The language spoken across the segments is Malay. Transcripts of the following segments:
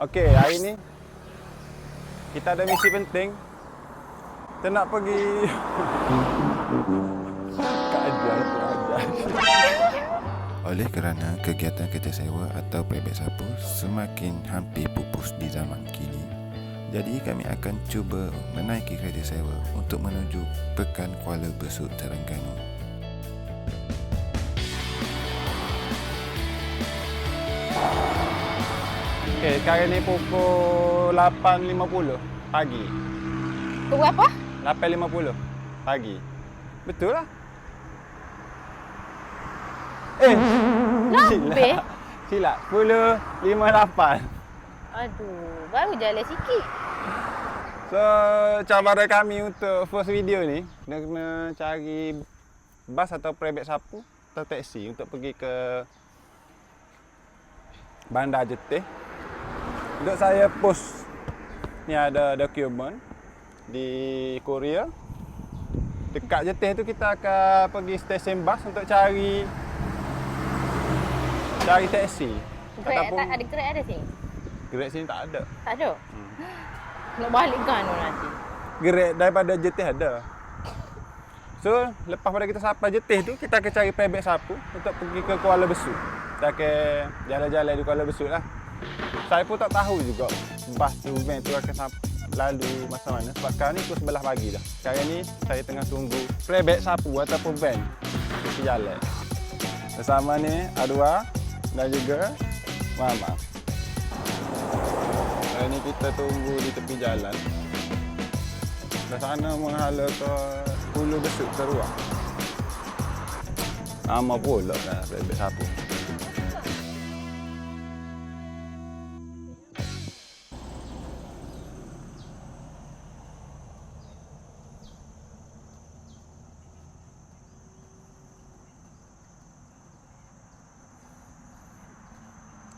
Okey, hari ni kita ada misi penting. Kita nak pergi keadaan. Oleh kerana kegiatan kereta sewa atau private sapu semakin hampir pupus di zaman kini, jadi kami akan cuba menaiki kereta sewa untuk menuju Pekan Kuala Besut, Terengganu. Okey, sekarang ni pukul 8.50 pagi. Pukul apa? 8.50 pagi. Betul lah. Lebih? Silap. 10.58. Aduh, baru jalan sikit. So, cabaran kami untuk first video ni, kena cari bas atau private sapu atau taksi untuk pergi ke Bandar Jetih. Untuk saya post ni ada dokumen di Korea. Dekat Jetih tu kita akan pergi stesen bas untuk cari taksi. Grab tak ada Grab ada sini? Grab sini tak ada. Tak ada. Nak balik kan nanti. Grab daripada Jetih ada. So, lepas pada kita sampai Jetih tu, kita akan cari private sapu untuk pergi ke Kuala Besut. Kita akan jalan-jalan di Kuala Besut lah. Saya pun tak tahu juga bas tu, van tu akan lalu masa mana. Sebab sekarang ni pukul 11 pagi dah. Sekarang ni saya tengah tunggu private sapu ataupun van di jalan. Bersama ni Adwa dan juga Mama. Hari ni kita tunggu di tepi jalan. Dari sana menghala ke Hulu Besut Teruak. Lama pula lah private sapu.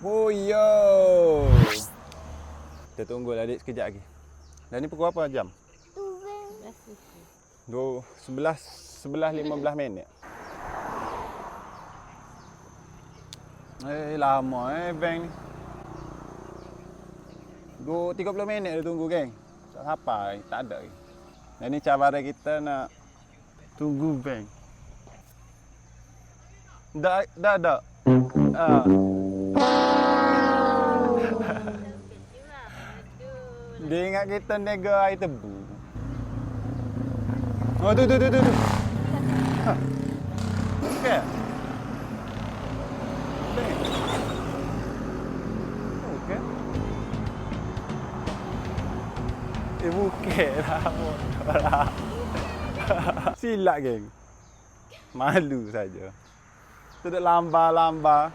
Oh yo. Kita tunggulah adik sekejap lagi. Dan ni pukul apa jam? 11.15 minit. Lama van ni. 30 minit dah tunggu geng. Tak sampai, tak ada lagi. Dan ni cabaran kita nak tunggu van. Dah. Dia ingat kita nega air tebu. Oh tu. Ha. Okey. Okey. Bukan lah. Silap geng. Malu saja. Duduk lambar-lambar.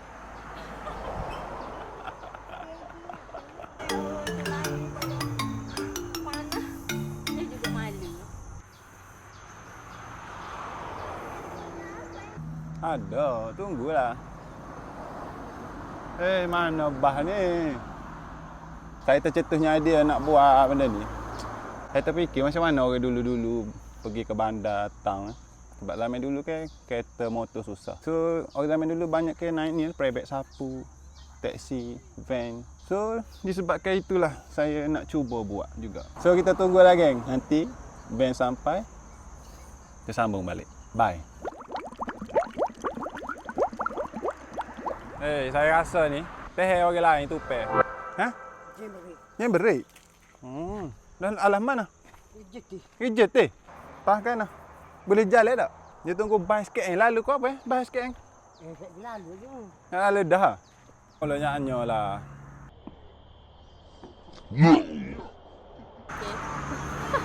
Ada, tunggulah. Mana bah ni? Saya tercetusnya idea nak buat benda ni. Saya terfikir macam mana orang dulu-dulu pergi ke bandar datang. Sebab zaman dulu kan kereta motor susah. So, orang zaman dulu banyak ke naik ni private sapu, taksi, van. So, disebabkan itulah saya nak cuba buat juga. So, kita tunggulah geng. Nanti van sampai, kita sambung balik. Bye. Saya rasa ni teh orang lain tupai. Ha? Yang berik. Dan alam mana? Kejut eh. Pakai nah. Boleh jalan tak? Dia tunggu basket yang lalu kau apa? Basket yang. Lalu je. Yang lalu dah. Kalau nyanyo lah.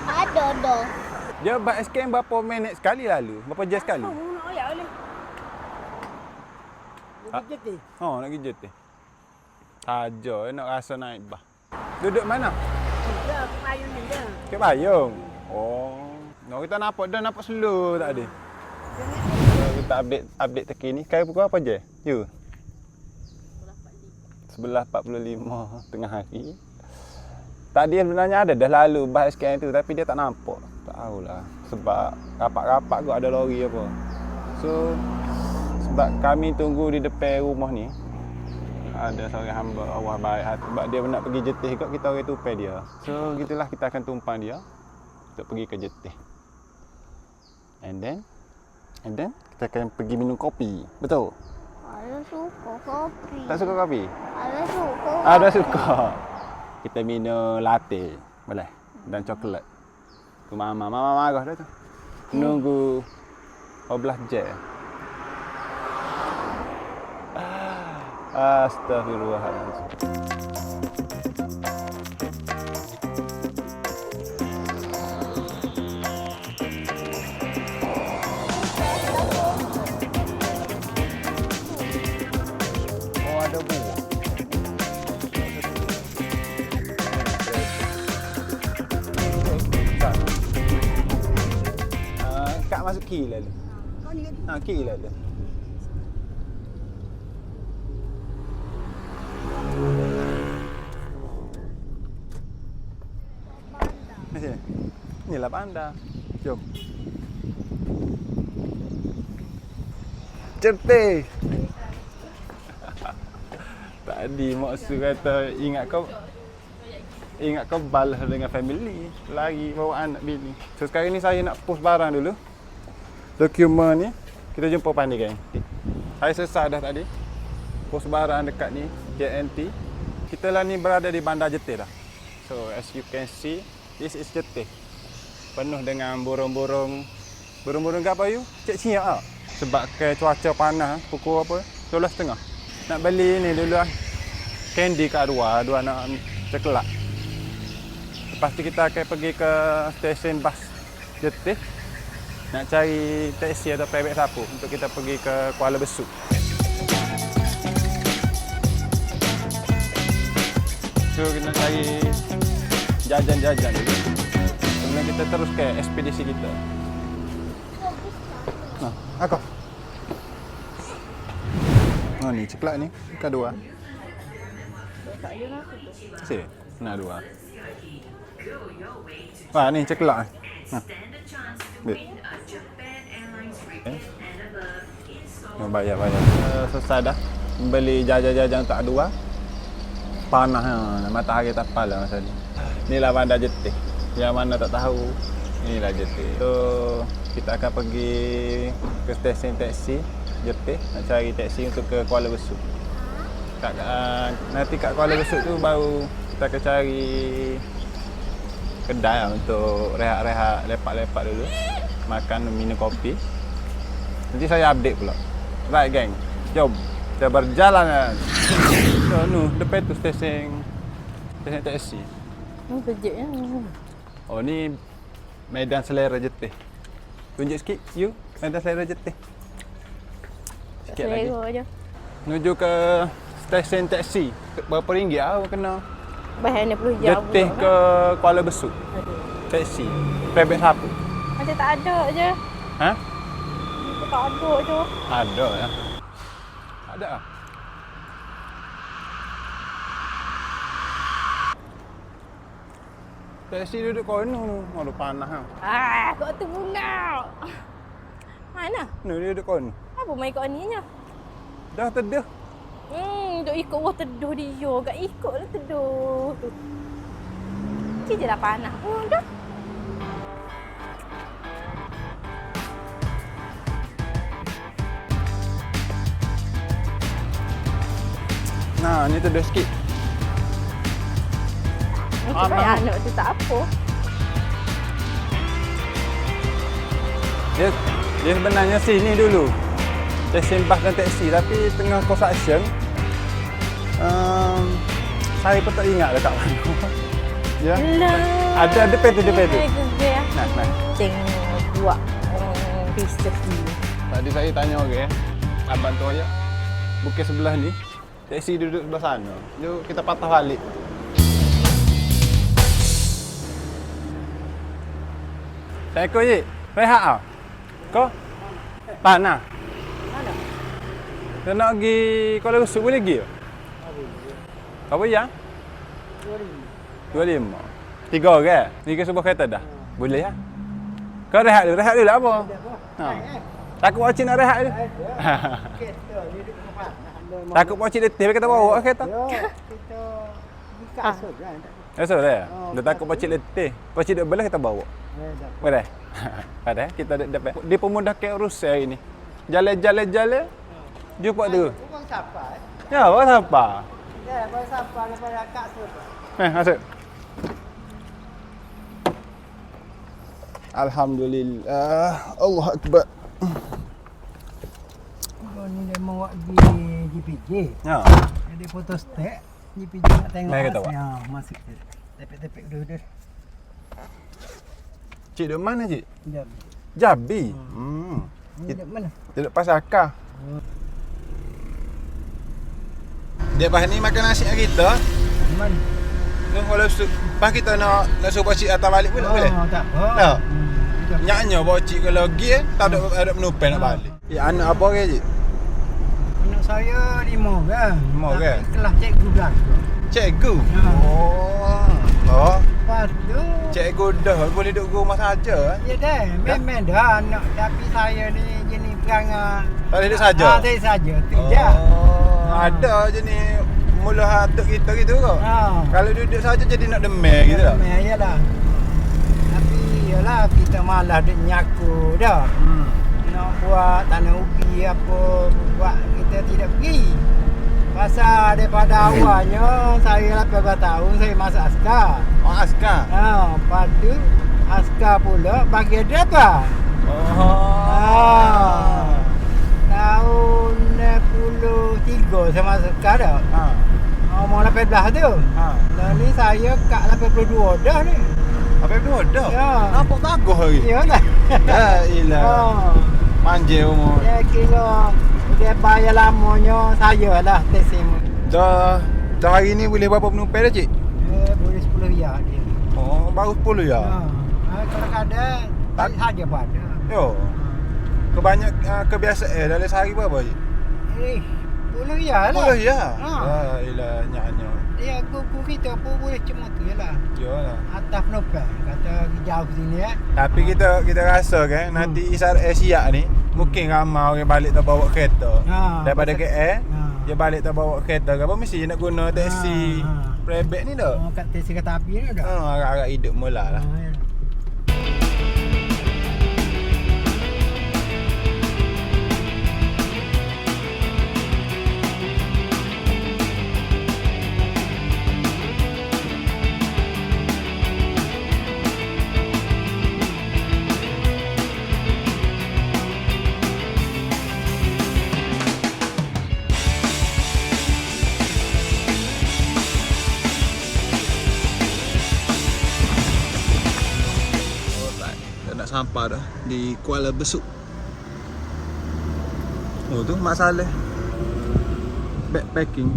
Ada dah. Dia basket berapa minit sekali lalu? Berapa jam sekali? Nak ayak boleh. Nak pergi Oh, nak kejut eh. Saja nak rasa naik bah. Duduk mana? dah ke payung ni dah. Ke payung. Oh. No, kita nampak slow tak ada. Kita update terkini. Sekarang pukul apa je? You. 11.45 tengah hari. Tadi sebenarnya ada dah lalu bas sekian tu tapi dia tak nampak. Tak tahulah. Sebab rapat-rapat kot ada lori apa. So sebab kami tunggu di depan rumah ni. ada seorang hamba Allah baik hati. Sebab dia nak pergi Jetih juga, kita orang tupai dia. So gitulah kita akan tumpang dia untuk pergi ke Jetih. And then kita akan pergi minum kopi. Betul? Ada suka kopi. Tak suka kopi? Ada suka. Ada suka. Kita minum latte. Boleh? Dan coklat. Tu mama marah dah tu. Nunggu 12 jam. Astaghfirullahaladzim. Oh, ada buah. Kak masuk kira lah. Kira lah. Sini. Inilah panda. Jom. Jetih. Tadi maksud kata ingat kau balas dengan family, lagi bawa anak bini. So sekarang ni saya nak post barang dulu. Dokumen ni kita jumpa Pandi geng. Saya selesai dah tadi. Post barang dekat ni JNT. Kita lah ni berada di Bandar Jetih dah. So as you can see, this is Jetih. Penuh dengan burung-burung. Burung-burung apa you? Cik Cia ah. Sebab ke cuaca panas pukul apa? 12.30. Nak beli ni dulu lah. Candy kat dua nak coklat. Lepas tu kita akan pergi ke stesen bas Jetih. Nak cari taksi atau private sapu untuk kita pergi ke Kuala Besut. So kita cari jajan-jajan dulu. Kemudian kita terus ke ekspedisi kita. Nah, aku. Oh ni coklat ni, kedua. Sini, nak dua. Wah ni coklat. Nah. Baik. Bayar. Selesai dah. Beli jajan-jajan tak dua. Panas matahari tapal lah masa ni. Inilah Bandar Jetih. Yang mana tak tahu, inilah Jetih. So kita akan pergi ke stesen taksi Jetih nak cari taksi untuk ke Kuala Besut. Nanti kat Kuala Besut tu baru kita akan cari kedai untuk rehat-rehat, lepak-lepak dulu. Makan, minum kopi. Nanti saya update pula. Right geng, jom kita berjalan. So depan tu stesen taksi. Kejap ya. Oh ni Medan Selera Jetih. Tunjuk sikit you, Medan Selera Jetih. Sikit lagi. Je. Menuju ke stesen taksi. Berapa ringgit ah kena? Bahaya ni perlu jauh. Jetih ke Kuala Besut. Taksi. Private sapu. Macam tak ada je. Ha? Tak ada je. Ada ya. Ada ah. Taksi duduk kono tu. Aduh panas ah. Kau tu bunga. Mana? Ni dia duduk kono. Apa main kat ni nya? Dah teduh. Duk ikut wah teduh dia. Gak ikutlah teduh tu. Cik je dah panas pun dah. Nah, ni teduh sikit. Macam anak tu tak apa. Dia sebenarnya sini dulu. Stesen bas dan taksi tapi tengah construction. Saya pun tak ingat dekat mana. Ya. Ada depan tu. Nah. Tengok buat bisnes ni. Tadi saya tanya orang, abang tu aja. Bukit sebelah ni. Taksi duduk sebelah sana. Jom kita patah balik. Assalamualaikum Cik. Rehat ah. Kau? Panas. Mana? Kau nak pergi Kuala Besut boleh pergi ke? Apa yang? 25. 3 orang? Ni ke sebuah kereta dah? Boleh ya? Kau rehat dulu lah apa? Ha. Takut Acik nak rehat dulu. Kereta ni duduk depan. Nak ambil Takut pocik letih kita bawa kereta. Ya, kita buka asal kan. Esok dah. Oh, Dia takut pocik letih. Pocik duk belah kita bawa. Dah. Boleh. Ada kita dapat. Dia pemudahkan urusan hari ni. Jalan. Jumpa tu. Bukan siapa. Ya, orang siapa? Ya, bukan siapa daripada Kak Sur. Masuk. Alhamdulillah. Allah Akbar. Kau ni dia mau pergi GPJ. Ya. Jadi foto stek. GPJ nak tengok. Mari kita buat. Ya, masuk je. Tepek-tepek dulu. Cik duduk mana cik? Jom. Jabi. Ni duduk mana? Duduk Pasakah. Dia pas ni makan nasi dengan kita. Mana? Kalau pas kita nak suruh pocik atas balik pun boleh. Tak apa. Tak. Jom. Nyaknya pocik kalau pergi tak ada menupai nak balik. Ya anak apa ke cik? Anak saya 5 kan. 5 kan? Tapi kelas cikgu belakang. Cikgu. Ya. Oh. Lepas tu. Cikgu dah boleh duduk rumah saja. Ya dah. Memang dah anak. Tapi saya ni jenis perangai. Tak boleh duduk saja. Tak saja. Tu je. Ada je ni mula hatuk kita gitu kok. Ha. Kalau duduk saja jadi nak demam gitu tak? Memang yalah. Tapi yalah kita malas duk nyaku dah. Nak buat tanah ubi apa buat kita tidak pergi. Pasal daripada awalnya saya 18 tahun saya masuk askar. Oh askar. Lepas tu askar pula bagi driver. Oh. Tahun 93 saya masuk askar dah. Umur 18 tu. Dan ni saya kat 82 dah ni. Apa itu dah? Ya. Nampak bagus lagi. Iyalah. La ilah. Manja umur. Ya kira dia bayar lamanya saya lah tesim. Dah hari ni boleh berapa penumpang dah cik? Boleh 10 riyal dia. Oh, baru 10 ya. Kadang-kadang tak saja pada. Yo. Kebanyak kebiasaan dalam sehari berapa cik? 10 riyal lah. 10 ya. Ha. La ilah nyaknya. Ya kuku kita pun boleh cuma tu je lah. Yalah. Atas penumpang kata jauh ke sini Tapi kita rasa kan nanti isyarat siap ni mungkin ramai orang balik tak bawa kereta. Daripada KL dia balik tak bawa kereta ke apa mesti nak guna taksi private ni dah. Kat teksi kereta api ni dah. Agak-agak hidup mula lah. Sampah dah di Kuala Besut. Oh tu Mak Saleh backpacking.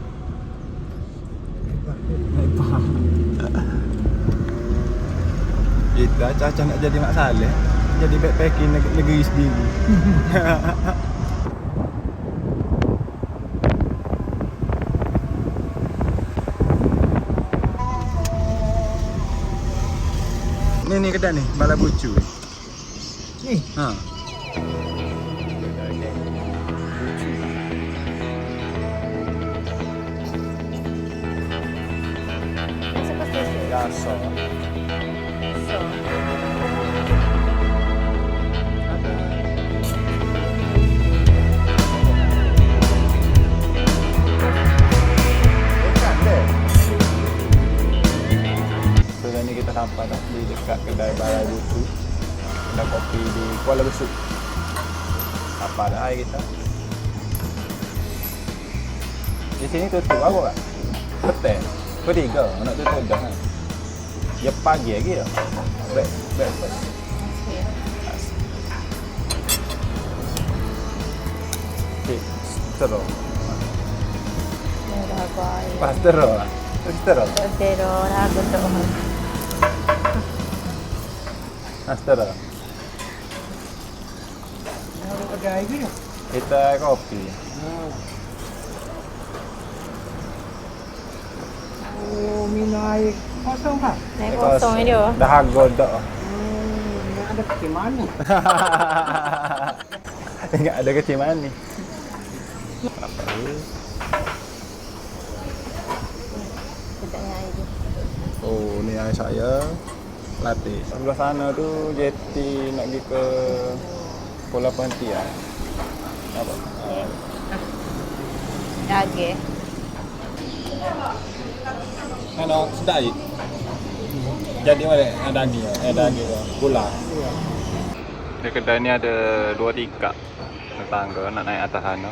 Kita Caca nak jadi Mak Saleh, jadi backpacking negeri sendiri. Ni kedai ni Balabucu. Ni. Ha. Biasa. So ni kita sampai dah di dekat kedai Balabucu. Kedai kopi di Kuala Besut. Apa dah air kita? Di sini tutup aku tak? Betul. Pukul 3 nak tutup dah kan? Ya pagi lagi ya? Breakfast. Okay, setero. Merah baik. Pas setero lah. Setero. Pero ragu tu. Setero. Ada air ke? Kita kopi. Oh, minum air kosong kan? Naik kosong ni dia. Dah harga dah. Ada kecil mana? Ingat ada kecil mana ni? Apa ni? Oh, ni ayah saya latih. Sebelah sana tu jeti nak pergi ke Pulau Perhentian. Apa? Daging. Mana sedap je. Jadi mana? Daging. Daging. Pula. Di kedai ni ada 2 tingkap. Tangga nak naik atas sana.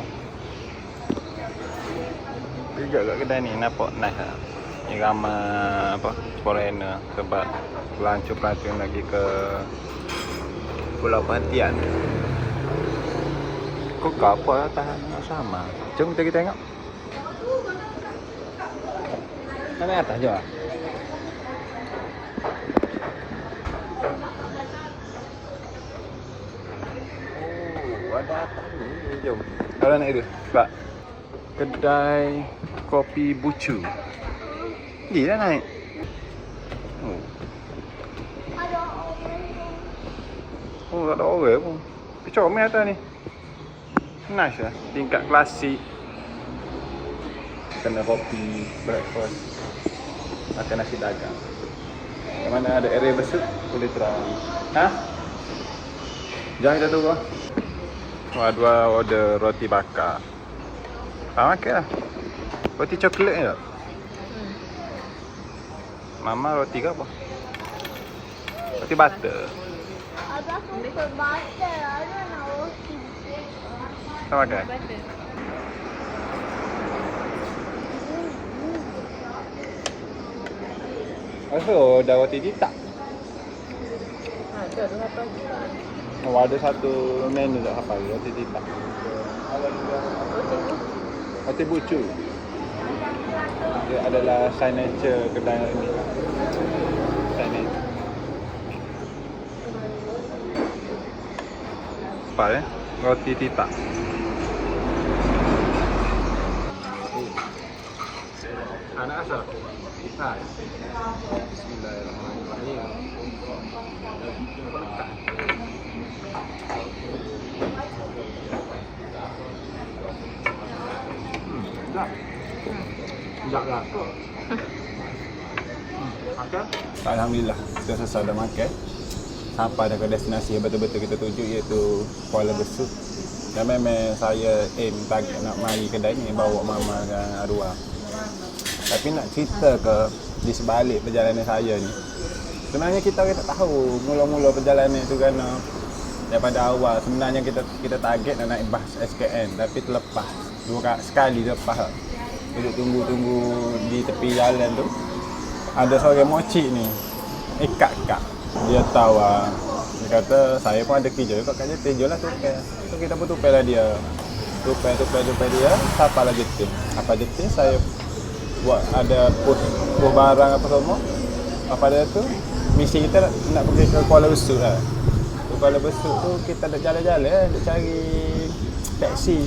Juga kat kedai ni nampak nice lah. Ni ramai apa foreigner sebab pelancong-pelancong lagi ke Pulau Perhentian. Kok apa atas sama? Jom kita tengok. Nak naik atas je lah. Oh, ada atas ni. Jom. Kalau naik dulu. Sebab kedai kopi Bucu. Ni dah naik. Oh. Oh, tak ada orang pun. Comel atas ni. Nice lah. Tingkat klasik. Kena kopi, breakfast. Makan nasi dagang. Yang mana ada area besar, boleh try. Ha? Jangan kita tunggu. Wah, 2 order roti bakar. Makan lah. Roti coklat ni tak? Mama roti ke apa? Roti butter. Abang suka butter. Ada nak roti. Kita makan? Rasa dah roti titak. Ada apa? Oh, ada satu menu tak apa roti titak. Roti Bucu. Dia adalah signature kedai ini. Signature. Apa ya? Roti titak. Anak asal? Hai. Bismillahirrahmanirrahim. Sekejap lah. Makan? Alhamdulillah, kita selesai dah makan. Sampai dah ke destinasi yang betul-betul kita tuju iaitu Kuala Besut. Dan memang saya target nak mari kedai ni bawa mama dan arwah. Tapi nak cerita ke di sebalik perjalanan saya ni, sebenarnya kita tak tahu mula-mula perjalanan tu kan daripada awal. Sebenarnya kita target nak naik bas SKN tapi terlepas. Sekali lepas. Duduk tunggu di tepi jalan tu. Ada seorang mocik ni. Kak. Dia tahu lah. Dia kata saya pun ada kerja kat JT. Jom lah tukar. So kita pun tukar lah dia. Tukar dia. Siapa lah JT. Apa JT saya buat ada post barang apa semua. Apa dia tu? Misi kita nak pergi ke Kuala Besut lah. Ke Kuala Besut tu kita nak jalan-jalan nak cari taksi.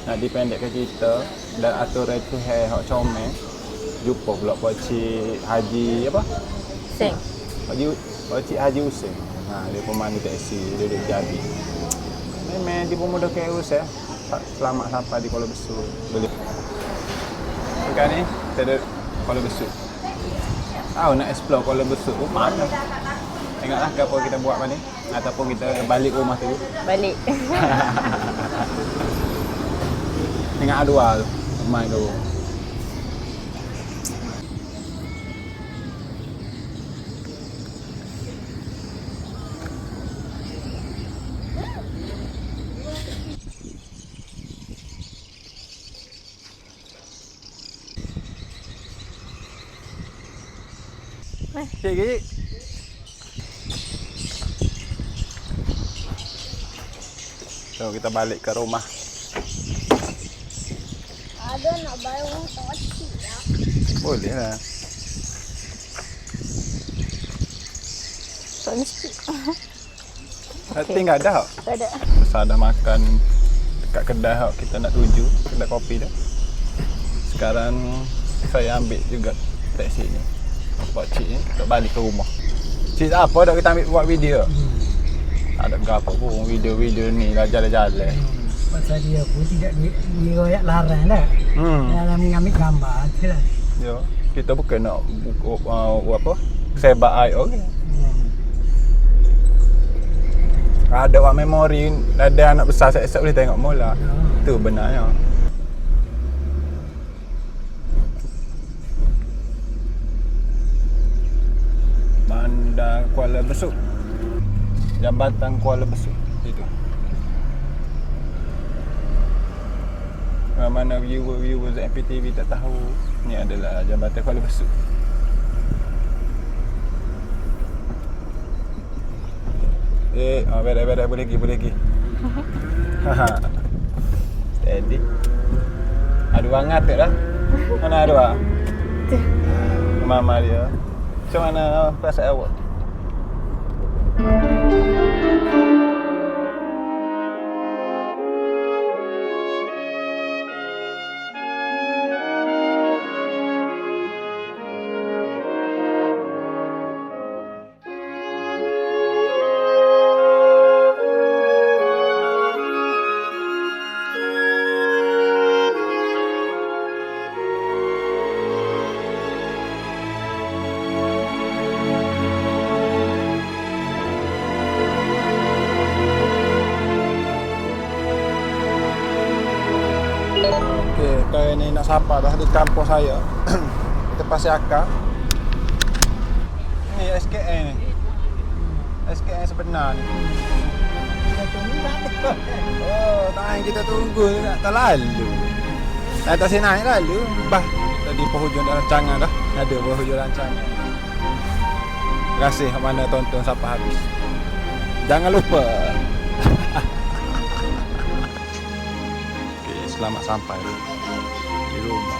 Nak dipendekkan cerita dan aturan tu hak comel. Jumpa pula Pakcik Haji apa? Seng. Pakcik Haji Hussein. Dia pemandu taksi, dia duduk jadi. Memang dia pemuda KUS ya. Selamat sampai di Kuala Besut. Boleh. Sekarang ni kita ada Kuala Besut. Nak explore Kuala Besut pun mana. Tengoklah apa kita buat mana. Ataupun kita balik rumah tu. Balik. Tengok Adwal main tu. Cik. So kita balik ke rumah. Ada nak bayar orang toci lah. Boleh lah. Tak mesti. Tinggal dah. Tak ada. Selesai dah makan dekat kedai kita nak tuju, kedai kopi dah. Sekarang saya ambil juga taksi ni. Pakcik ni nak balik ke rumah. Cik apa dah kita ambil buat video? Tak ada apa pun video-video ni lah jalan-jalan. Pasal dia pun tidak diroyak larang dah. Dalam mengambil gambar tu lah. Yo. Kita bukan nak apa? Sebab air orang. Ada orang memori, ada anak besar set-set boleh tengok mula. Tu benarnya. Bandar Kuala Besut. Jambatan Kuala Besut. Itu. Mana viewer ZMPTV tak tahu, ni adalah Jambatan Kuala Besut. Beres boleh pergi. Steady. Ada orang ngatik dah. Mana ada orang? Mama dia. Macam mana perasaan awak? Kita ni nak sapa dah di kampung saya. Kita pasir akar. Ni SKN ni. SKN sebenar ni. Oh, tahan kita tunggu nak tak lalu. Tak sini naik lalu. Bah, tadi penghujung dah rancangan dah. Ada penghujung rancangan. Terima kasih mana tonton sampai habis. Jangan lupa. Selamat sampai di rumah.